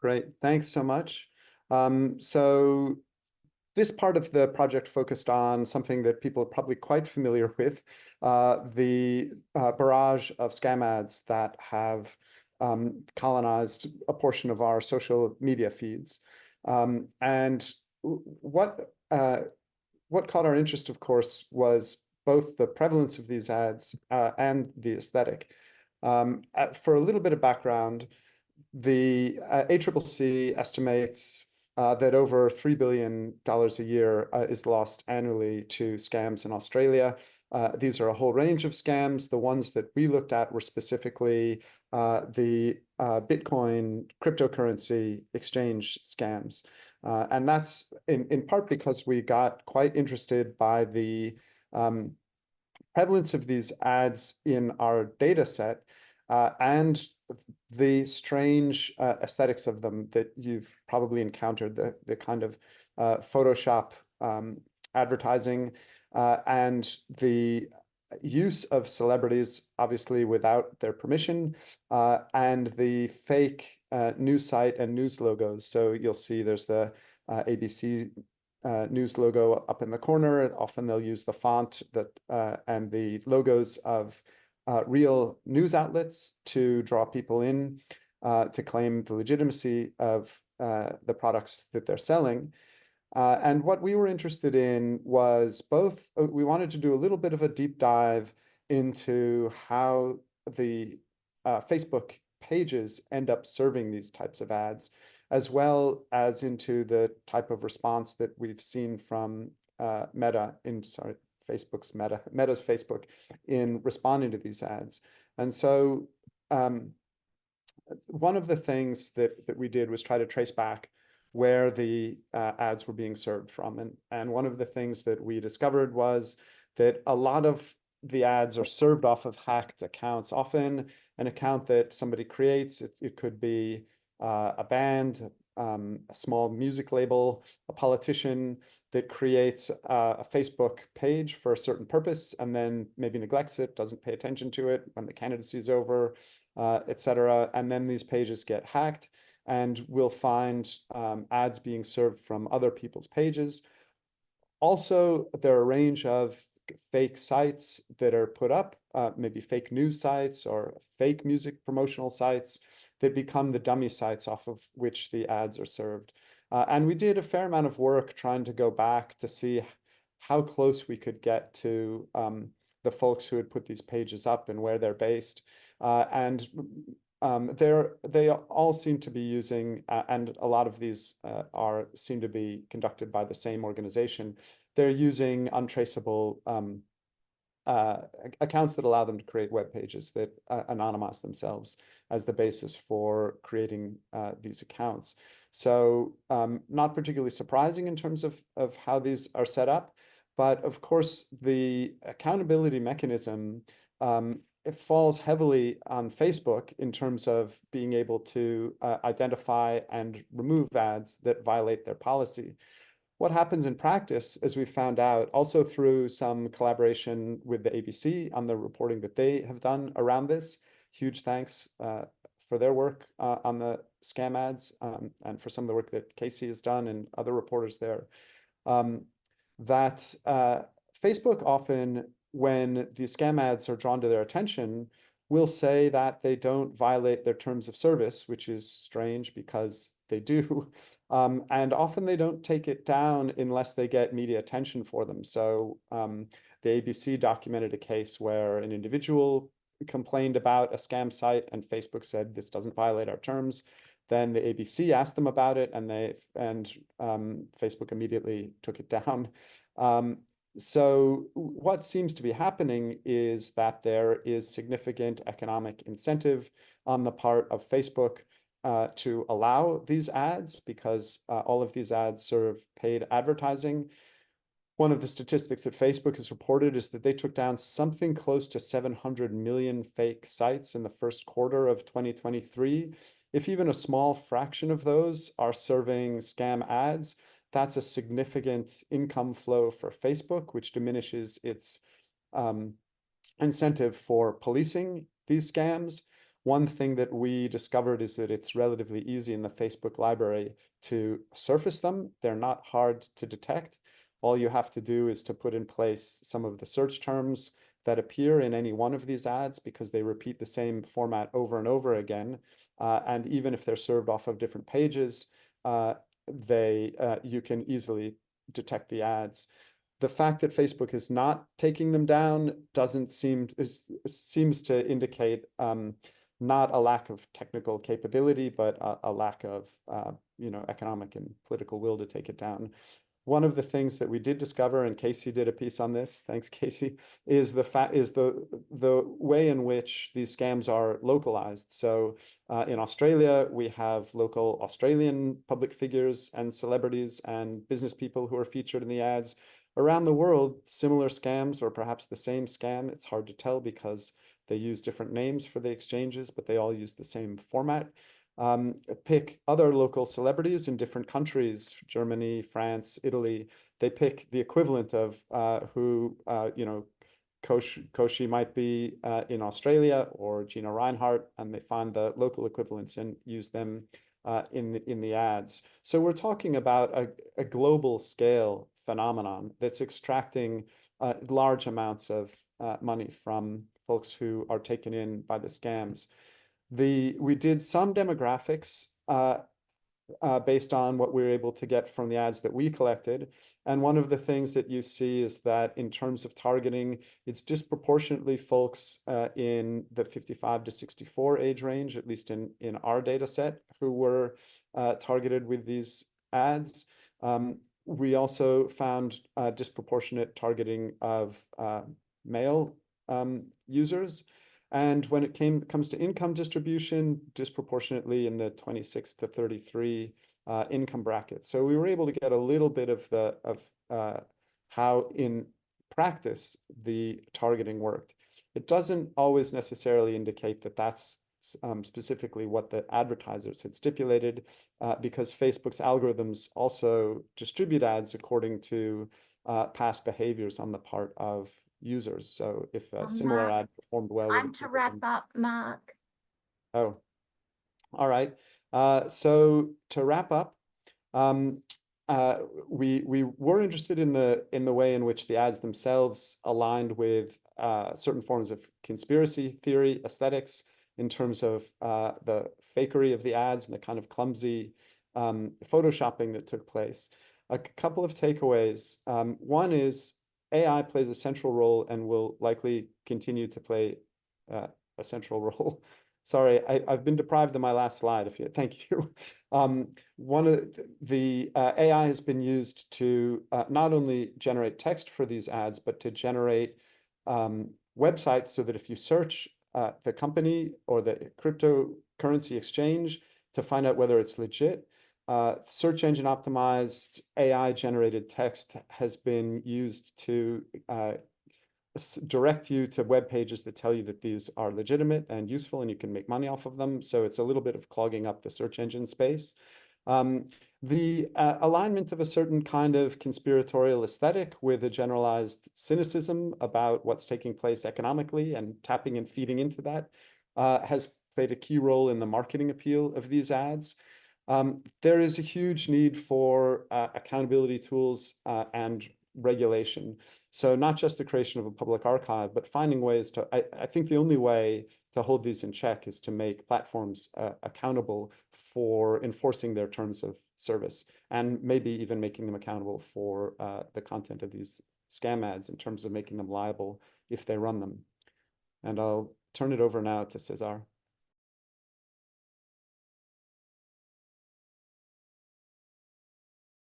Great. Thanks so much. So this part of the project focused on something that people are probably quite familiar with, the barrage of scam ads that have colonized a portion of our social media feeds. And what caught our interest, of course, was both the prevalence of these ads and the aesthetic. For a little bit of background, the ACCC estimates that over $3 billion a year is lost annually to scams in Australia. These are a whole range of scams. The ones that we looked at were specifically the Bitcoin cryptocurrency exchange scams. And that's in part because we got quite interested by the prevalence of these ads in our data set and the strange aesthetics of them that you've probably encountered, the kind of Photoshop advertising and the use of celebrities, obviously without their permission, and the fake news site and news logos. So you'll see there's the ABC news logo up in the corner. Often they'll use the font that and the logos of real news outlets to draw people in to claim the legitimacy of the products that they're selling. And what we were interested in was both, we wanted to do a little bit of a deep dive into how the Facebook pages end up serving these types of ads, as well as into the type of response that we've seen from Meta's Facebook in responding to these ads. And so one of the things that we did was try to trace back where the ads were being served from. And one of the things that we discovered was that a lot of the ads are served off of hacked accounts, often an account that somebody creates. It could be a band, a small music label, a politician that creates a Facebook page for a certain purpose and then maybe neglects it, doesn't pay attention to it when the candidacy is over, et cetera. And then these pages get hacked, and we'll find ads being served from other people's pages. Also, there are a range of fake sites that are put up, maybe fake news sites or fake music promotional sites that become the dummy sites off of which the ads are served. And we did a fair amount of work trying to go back to see how close we could get to the folks who had put these pages up and where they're based. And they all seem to be using, and a lot of these seem to be conducted by the same organization. They're using untraceable accounts that allow them to create web pages that anonymize themselves as the basis for creating these accounts. So not particularly surprising in terms of how these are set up, but of course the accountability mechanism it falls heavily on Facebook in terms of being able to identify and remove ads that violate their policy. What happens in practice, as we found out, also through some collaboration with the ABC on the reporting that they have done around this, huge thanks for their work on the scam ads and for some of the work that Casey has done and other reporters there, that Facebook often, when the scam ads are drawn to their attention, will say that they don't violate their terms of service, which is strange because they do. And often they don't take it down unless they get media attention for them. So the ABC documented a case where an individual complained about a scam site and Facebook said, this doesn't violate our terms. Then the ABC asked them about it and Facebook immediately took it down. So what seems to be happening is that there is significant economic incentive on the part of Facebook to allow these ads because all of these ads serve paid advertising. One of the statistics that Facebook has reported is that they took down something close to 700 million fake sites in the first quarter of 2023. If even a small fraction of those are serving scam ads, that's a significant income flow for Facebook, which diminishes its incentive for policing these scams. One thing that we discovered is that it's relatively easy in the Facebook library to surface them. They're not hard to detect. All you have to do is to put in place some of the search terms that appear in any one of these ads, because they repeat the same format over and over again. And even if they're served off of different pages, you can easily detect the ads. The fact that Facebook is not taking them down seems to indicate not a lack of technical capability, but a lack of economic and political will to take it down. One of the things that we did discover, and Casey did a piece on this, thanks Casey, is the way in which these scams are localized. So in Australia, we have local Australian public figures and celebrities and business people who are featured in the ads. Around the world, similar scams, or perhaps the same scam, it's hard to tell because they use different names for the exchanges, but they all use the same format. Pick other local celebrities in different countries, Germany, France, Italy. They pick the equivalent of who, Koshi might be in Australia, or Gina Reinhardt, and they find the local equivalents and use them in the ads. So we're talking about a global scale phenomenon that's extracting large amounts of money from folks who are taken in by the scams. We did some demographics based on what we were able to get from the ads that we collected. And one of the things that you see is that in terms of targeting, it's disproportionately folks in the 55 to 64 age range, at least in our data set, who were targeted with these ads. We also found disproportionate targeting of male users. And when it comes to income distribution, disproportionately in the 26 to 33 income bracket. So we were able to get a little bit of how in practice the targeting worked. It doesn't always necessarily indicate that that's specifically what the advertisers had stipulated, because Facebook's algorithms also distribute ads according to past behaviors on the part of users. So if a similar ad performed well, time to wrap up, Mark. Oh, all right. So to wrap up, we were interested in the way in which the ads themselves aligned with certain forms of conspiracy theory aesthetics, in terms of the fakery of the ads and the kind of clumsy photoshopping that took place. A couple of takeaways. One is AI plays a central role and will likely continue to play a central role. Sorry, I've been deprived of my last slide. Thank you. One of the AI has been used to not only generate text for these ads, but to generate websites, so that if you search the company or the cryptocurrency exchange to find out whether it's legit, search engine optimized AI generated text has been used to direct you to web pages that tell you that these are legitimate and useful and you can make money off of them. So it's a little bit of clogging up the search engine space. The alignment of a certain kind of conspiratorial aesthetic with a generalized cynicism about what's taking place economically and tapping and feeding into that has played a key role in the marketing appeal of these ads. There is a huge need for accountability tools and regulation. So not just the creation of a public archive, but finding ways to, I think the only way to hold these in check is to make platforms accountable for enforcing their terms of service, and maybe even making them accountable for the content of these scam ads in terms of making them liable if they run them. And I'll turn it over now to Cesar.